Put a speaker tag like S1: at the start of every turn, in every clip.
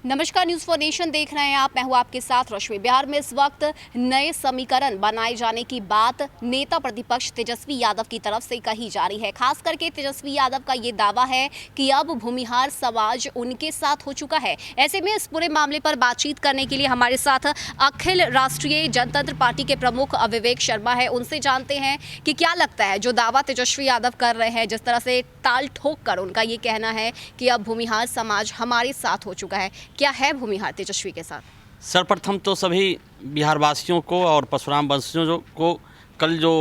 S1: नमस्कार, news for nation देख रहे हैं आप। मैं हूं आपके साथ रश्मि। बिहार में इस वक्त नए समीकरण बनाए जाने की बात नेता प्रतिपक्ष तेजस्वी यादव की तरफ से कही जा रही है। खास करके तेजस्वी यादव का ये दावा है कि अब भूमिहार समाज उनके साथ हो चुका है। ऐसे में इस पूरे मामले पर बातचीत करने के लिए हमारे साथ अखिल राष्ट्रीय जनतंत्र पार्टी के प्रमुख विवेक शर्मा है। उनसे जानते हैं कि क्या लगता है जो दावा तेजस्वी यादव कर रहे हैं, जिस तरह से ताल ठोक कर उनका ये कहना है कि अब भूमिहार समाज हमारे साथ हो चुका है, क्या है भूमिहार तेजस्वी के साथ?
S2: सर्वप्रथम तो सभी बिहार वासियों को और परशुराम वंशियों को कल जो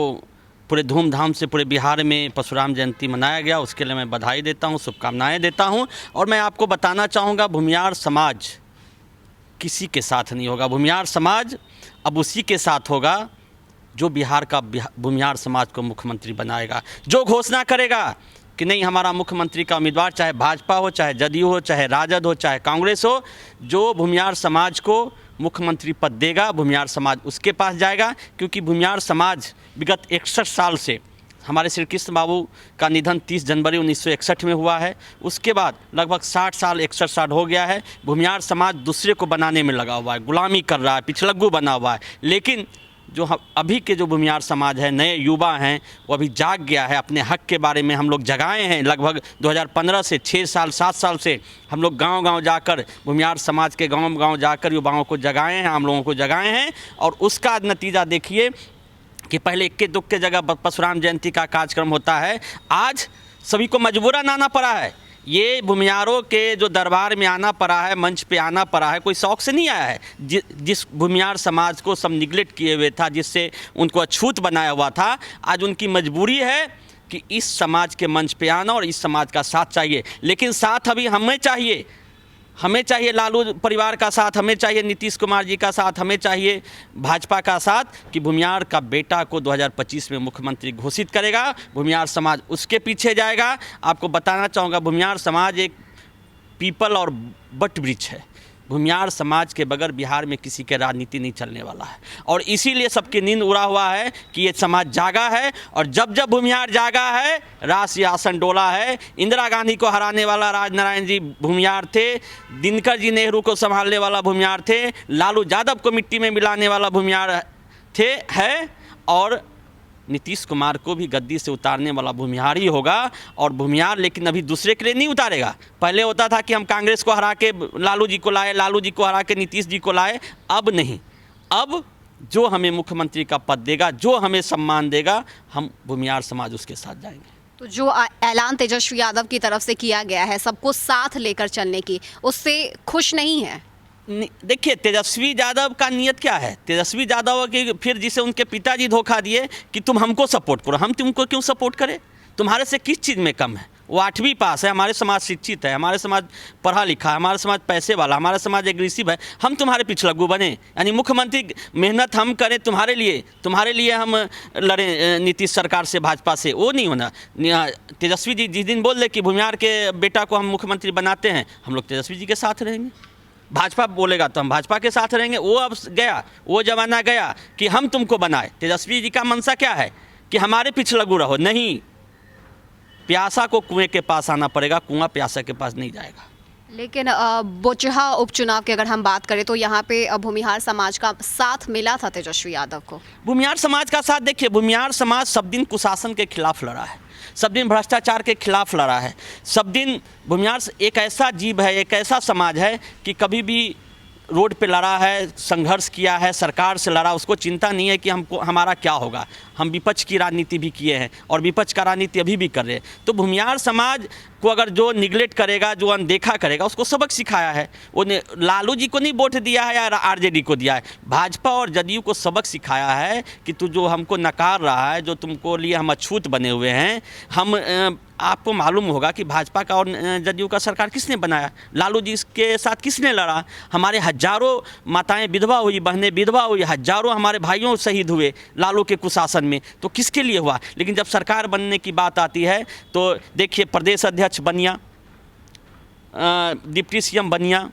S2: पूरे धूमधाम से पूरे बिहार में परशुराम जयंती मनाया गया, उसके लिए मैं बधाई देता हूं, शुभकामनाएं देता हूं। और मैं आपको बताना चाहूँगा, भूमिहार समाज किसी के साथ नहीं होगा। भूमिहार समाज अब उसी के साथ होगा जो बिहार का भूमिहार समाज को मुख्यमंत्री बनाएगा, जो घोषणा करेगा कि नहीं हमारा मुख्यमंत्री का उम्मीदवार चाहे भाजपा हो, चाहे जदयू हो, चाहे राजद हो, चाहे कांग्रेस हो, जो भूमिहार समाज को मुख्यमंत्री पद देगा, भूमिहार समाज उसके पास जाएगा। क्योंकि भूमिहार समाज विगत 61 साल से, हमारे श्री कृष्ण बाबू का निधन 30 जनवरी 1961 में हुआ है, उसके बाद लगभग 60 साल 61 साल हो गया है, भूमिहार समाज दूसरे को बनाने में लगा हुआ है, गुलामी कर रहा है, पिछलग्गू बना हुआ है। लेकिन जो अभी के जो भूमिहार समाज है, नए युवा हैं, वो अभी जाग गया है। अपने हक के बारे में हम लोग जगाए हैं। लगभग 2015 से 6 साल 7 साल से हम लोग गांव-गांव जाकर, भूमिहार समाज के गांव-गांव जाकर युवाओं को जगाए हैं, हम लोगों को जगाए हैं। और उसका नतीजा देखिए कि पहले इक्के दुक्के जगह परशुराम जयंती का कार्यक्रम होता है, आज सभी को मजबूरन आना पड़ा है। ये भूमिहारों के जो दरबार में आना पड़ा है, मंच पे आना पड़ा है, कोई शौक से नहीं आया है। जिस भूमिहार समाज को सब निगलेक्ट किए हुए था, जिससे उनको अछूत बनाया हुआ था, आज उनकी मजबूरी है कि इस समाज के मंच पे आना और इस समाज का साथ चाहिए। लेकिन साथ अभी हमें चाहिए लालू परिवार का साथ, हमें चाहिए नीतीश कुमार जी का साथ, हमें चाहिए भाजपा का साथ कि भूमिहार का बेटा को 2025 में मुख्यमंत्री घोषित करेगा। भूमिहार समाज उसके पीछे जाएगा। आपको बताना चाहूँगा, भूमिहार समाज एक पीपल और बट वृक्ष है। भूमिहार समाज के बगैर बिहार में किसी के राजनीति नहीं चलने वाला है। और इसीलिए सबकी नींद उड़ा हुआ है कि ये समाज जागा है। और जब जब भूमिहार जागा है, राष्ट्रीय आसन डोला है। इंदिरा गांधी को हराने वाला राजनारायण जी भूमिहार थे, दिनकर जी नेहरू को संभालने वाला भूमिहार थे, लालू यादव को मिट्टी में मिलाने वाला भूमिहार है, और नीतीश कुमार को भी गद्दी से उतारने वाला भूमिहार ही होगा। और भूमिहार लेकिन अभी दूसरे के लिए नहीं उतारेगा। पहले होता था कि हम कांग्रेस को हरा के लालू जी को लाए, लालू जी को हरा के नीतीश जी को लाए। अब नहीं, अब जो हमें मुख्यमंत्री का पद देगा, जो हमें सम्मान देगा, हम भूमिहार समाज उसके साथ जाएंगे।
S1: तो जो ऐलान तेजस्वी यादव की तरफ से किया गया है सबको साथ लेकर चलने की, उससे खुश नहीं है?
S2: देखिए, तेजस्वी यादव का नियत क्या है? तेजस्वी यादव के फिर जिसे उनके पिताजी धोखा दिए कि तुम हमको सपोर्ट करो, हम तुमको क्यों सपोर्ट करें? तुम्हारे से किस चीज़ में कम है? वो 8वीं पास है, हमारे समाज शिक्षित है, हमारे समाज पढ़ा लिखा है, हमारा समाज पैसे वाला, हमारा समाज एग्रेसिव है। हम तुम्हारे पिछलग्गू बने? यानी मुख्यमंत्री मेहनत हम करें तुम्हारे लिए हम लड़ें नीतीश सरकार से, भाजपा से? वो नहीं होना। तेजस्वी जी जिस दिन बोल दे कि भूमिहार के बेटा को हम मुख्यमंत्री बनाते हैं, हम लोग तेजस्वी जी के साथ रहेंगे। भाजपा बोलेगा तो हम भाजपा के साथ रहेंगे। वो अब गया, वो जमाना गया कि हम तुमको बनाए। तेजस्वी जी का मनसा क्या है कि हमारे पिछलग्गू रहो? नहीं, प्यासा को कुएं के पास आना पड़ेगा, कुआं प्यासा के पास नहीं जाएगा।
S1: लेकिन बोचहा उपचुनाव की अगर हम बात करें तो यहाँ पे भूमिहार समाज का साथ मिला था तेजस्वी यादव को।
S2: भूमिहार समाज का साथ, देखिए, भूमिहार समाज सब दिन कुशासन के खिलाफ लड़ा है, सब दिन भ्रष्टाचार के खिलाफ लड़ा है, सब दिन। भूमिहार एक ऐसा जीव है, एक ऐसा समाज है कि कभी भी रोड पे लड़ा है, संघर्ष किया है, सरकार से लड़ा। उसको चिंता नहीं है कि हमारा क्या होगा। हम विपक्ष की राजनीति भी किए हैं और विपक्ष का राजनीति अभी भी कर रहे हैं। तो भूमिहार समाज को अगर जो निगलेक्ट करेगा, जो अनदेखा करेगा, उसको सबक सिखाया है। वो लालू जी को नहीं वोट दिया है या आरजेडी को दिया है, भाजपा और जदयू को सबक सिखाया है कि तू जो हमको नकार रहा है, जो तुमको लिए हम अछूत बने हुए हैं, हम आपको मालूम होगा कि भाजपा का और जदयू का सरकार किसने बनाया? लालू जी के साथ किसने लड़ा? हमारे हजारों माताएं विधवा हुई, बहनें विधवा हुई, हजारों हमारे भाइयों शहीद हुए लालू के कुशासन में। तो किसके लिए हुआ? लेकिन जब सरकार बनने की बात आती है तो देखिए, प्रदेश अध्यक्ष बनिया, डिप्टी सीएम बनिया,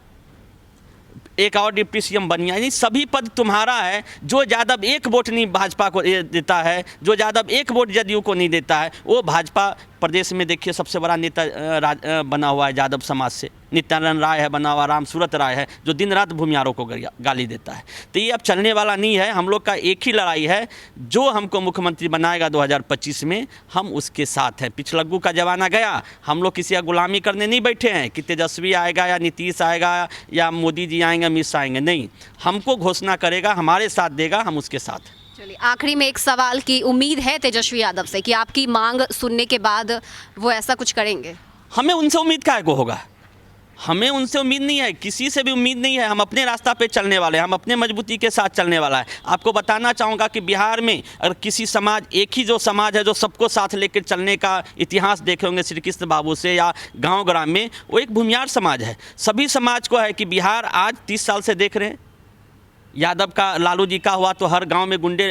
S2: एक और डिप्टी सीएम बनिया, यानी सभी पद तुम्हारा है। जो यादव एक वोट नहीं भाजपा को देता है, जो यादव एक वोट जदयू को नहीं देता है, वो भाजपा प्रदेश में देखिए सबसे बड़ा नेता बना हुआ है यादव समाज से, नित्यानंद राय है बना हुआ, राम सूरत राय है जो दिन रात भूमिहारों को गाली देता है। तो ये अब चलने वाला नहीं है। हम लोग का एक ही लड़ाई है, जो हमको मुख्यमंत्री बनाएगा 2025 में हम उसके साथ हैं। पिछलग्गू का जमाना गया, हम लोग किसी का गुलामी करने नहीं बैठे हैं कि तेजस्वी आएगा या नीतीश आएगा या मोदी जी आएंगे, अमित शाह आएंगे, नहीं। हमको घोषणा करेगा, हमारे साथ देगा, हम उसके साथ।
S1: चलिए, आखिरी में एक सवाल की उम्मीद है तेजस्वी यादव से कि आपकी मांग सुनने के बाद वो ऐसा कुछ करेंगे?
S2: हमें उनसे उम्मीद काहे को होगा, हमें उनसे उम्मीद नहीं है, किसी से भी उम्मीद नहीं है। हम अपने रास्ता पे चलने वाले हैं, हम अपने मजबूती के साथ चलने वाला है। आपको बताना चाहूँगा कि बिहार में अगर किसी समाज, एक ही जो समाज है जो सबको साथ लेकर चलने का इतिहास देखे होंगे श्री कृष्ण बाबू से या गांव ग्राम में, वो एक भूमिहार समाज है। सभी समाज को है कि बिहार आज 30 साल से देख रहे हैं, यादव का, लालू जी का हुआ तो हर गांव में गुंडे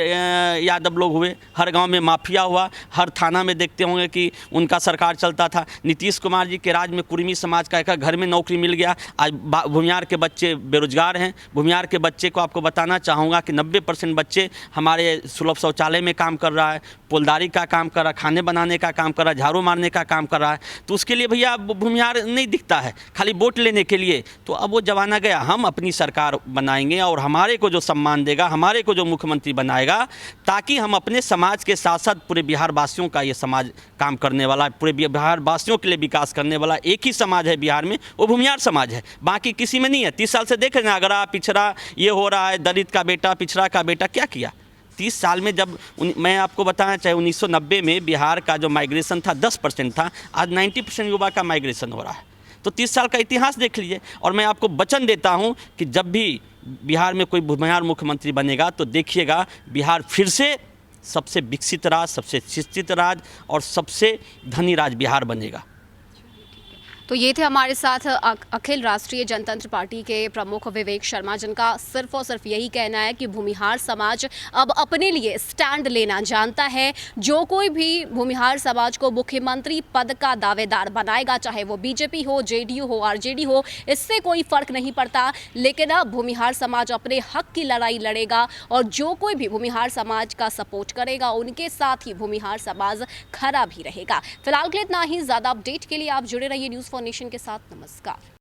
S2: यादव लोग हुए, हर गांव में माफिया हुआ, हर थाना में देखते होंगे कि उनका सरकार चलता था। नीतीश कुमार जी के राज में कुर्मी समाज का एक घर में नौकरी मिल गया। आज भूमिहार के बच्चे बेरोजगार हैं। भूमिहार के बच्चे को आपको बताना चाहूँगा कि 90% बच्चे हमारे सुलभ शौचालय में काम कर रहा है, पोलदारी का काम कर रहा है, खाने बनाने का काम कर रहा है, झाड़ू मारने का काम कर रहा है। तो उसके लिए भैया भूमिहार नहीं दिखता है, खाली वोट लेने के लिए। तो अब वो जमाना गया, हम अपनी सरकार बनाएंगे और हमारे को जो सम्मान देगा, हमारे को जो मुख्यमंत्री बनाएगा, ताकि हम अपने समाज के साथ साथ पूरे बिहार वासियों का ये समाज काम करने वाला है, पूरे बिहार वासियों के लिए विकास करने वाला एक ही समाज है बिहार में, वो भूमिहार समाज है, बाकी किसी में नहीं है। 30 साल से देख रहे हैं, अगरा पिछड़ा ये हो रहा है, दलित का बेटा, पिछड़ा का बेटा, क्या किया 30 साल में? जब मैं आपको बताना चाहे 1990 में बिहार का जो माइग्रेशन था 10% था, आज 90% युवा का माइग्रेशन हो रहा है। तो 30 साल का इतिहास देख लीजिए। और मैं आपको वचन देता हूं कि जब भी बिहार में कोई भूमिहार मुख्यमंत्री बनेगा तो देखिएगा बिहार फिर से सबसे विकसित राज्य, सबसे शिक्षित राज्य और सबसे धनी राज्य बिहार बनेगा।
S1: तो ये थे हमारे साथ अखिल राष्ट्रीय जनतंत्र पार्टी के प्रमुख विवेक शर्मा, जिनका सिर्फ और सिर्फ यही कहना है कि भूमिहार समाज अब अपने लिए स्टैंड लेना जानता है। जो कोई भी भूमिहार समाज को मुख्यमंत्री पद का दावेदार बनाएगा, चाहे वो बीजेपी हो, जेडीयू हो, आरजेडी हो, इससे कोई फर्क नहीं पड़ता। लेकिन अब भूमिहार समाज अपने हक की लड़ाई लड़ेगा और जो कोई भी भूमिहार समाज का सपोर्ट करेगा, उनके साथ ही भूमिहार समाज खड़ा भी रहेगा। फिलहाल के लिए इतना ही। ज़्यादा अपडेट के लिए आप जुड़े रहिए न्यूज़ फॉर नेशन के साथ। नमस्कार।